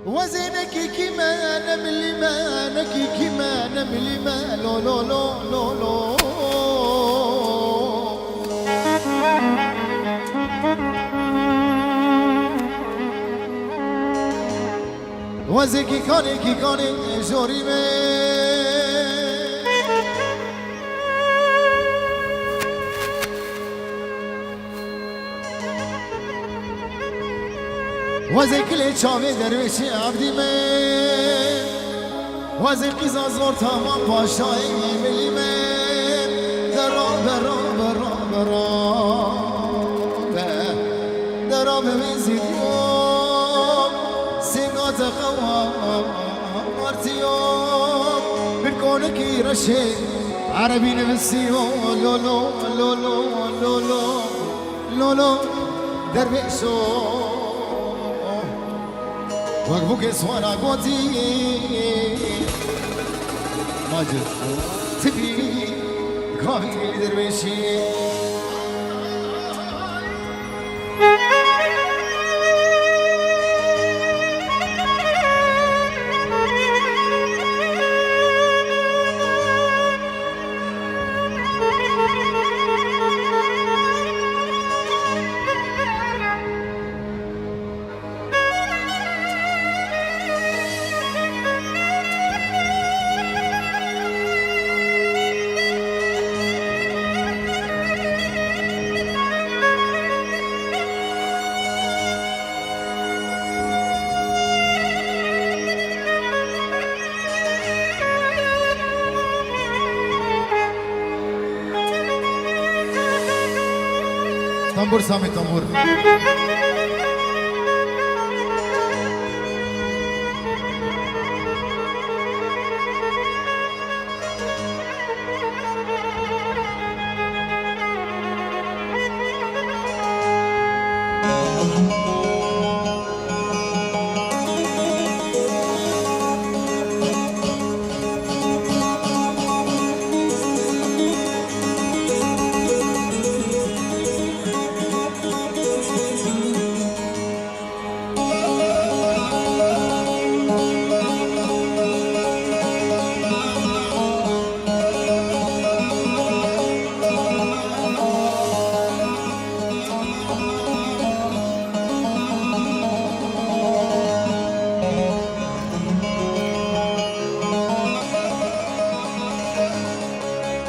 وزنك كما نملي ما نكي كما نملي ما لو لو لو لو لو وزنك كي كاني جوري ما وزي كل شامي درويشي عبدي من وزي قيزا زور تمام باشاي ملي من درا برا برا برا درا بمزيد يوم سيقات خوام مرتيوم بالكونك يرشي عربي نفسيو لولو لولو لولو لولو درويشو وقفوك سوانا قوتي ماجد تبي كافي درويشي تنبور سامي تنبور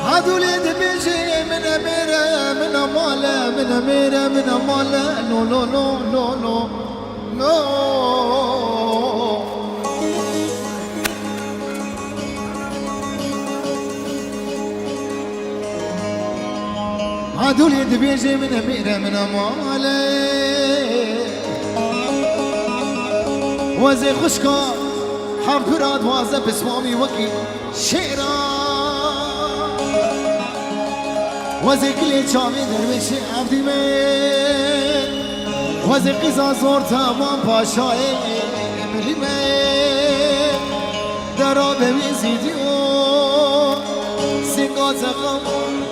هذولي دبيجي من أميرة من أمالة من أميرة من أمالة لو لو لو لو لو لو هذولي دبيجي من أميرة من أمالة وزي خشكا حفرات وازا بسمامي وكي شيرا وزي كل شامي درويشي عبدي من وزي قيزا زور تمام باشاي ملي من درا بمزيد يوم سيقات غمون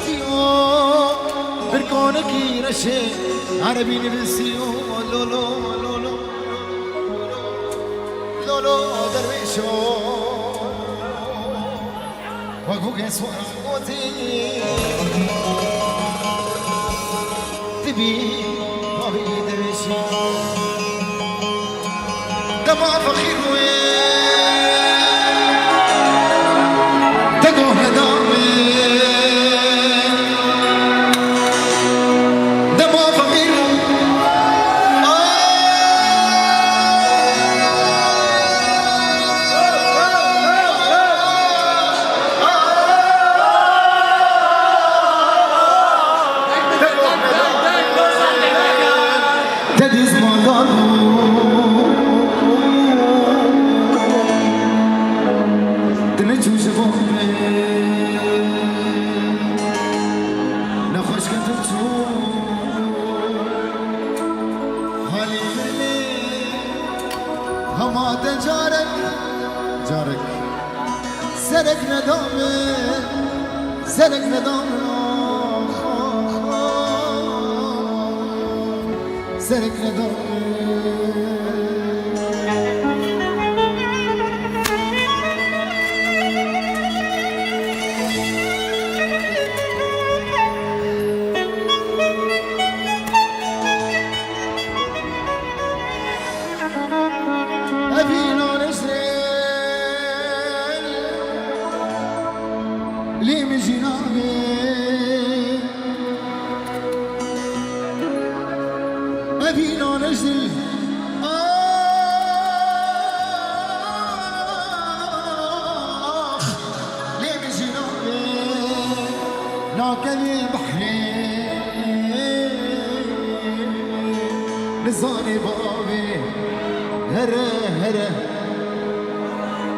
يوم بركونك يرشي عربي نفسيو لولو لولو لولو درويشو وقفوك يسوى قوتي تبي طبي درويشي دمع فخير وين تقوه ندامي دمع فخير تديز مالانو تنجو جبوني نخوش كنتو هالي ملي هما تجارك جارك سرك ندامي سرك ندامي سرك ندامي كلي البحرين نزاني بابي هره هره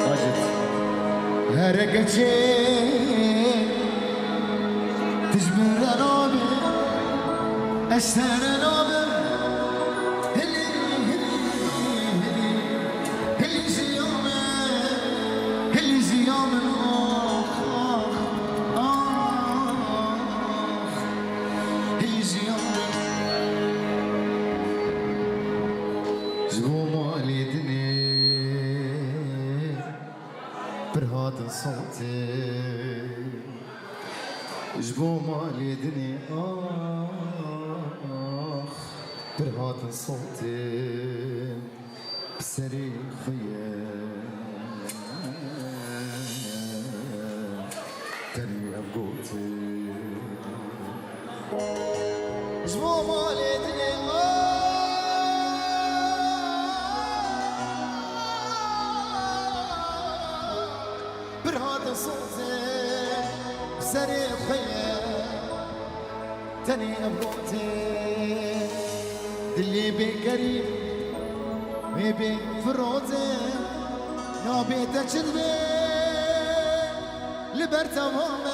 واجد هره قتشين تجبر نابي اشترى نابي صوتي جبو مالي دني برهات صوتي بسري خيال تري أبقوتي جبو مالي دني صوتي بسري بخيال تاني أبوتي دلي بقريب بيبي فروتي نابي تجربي لبرتا ماما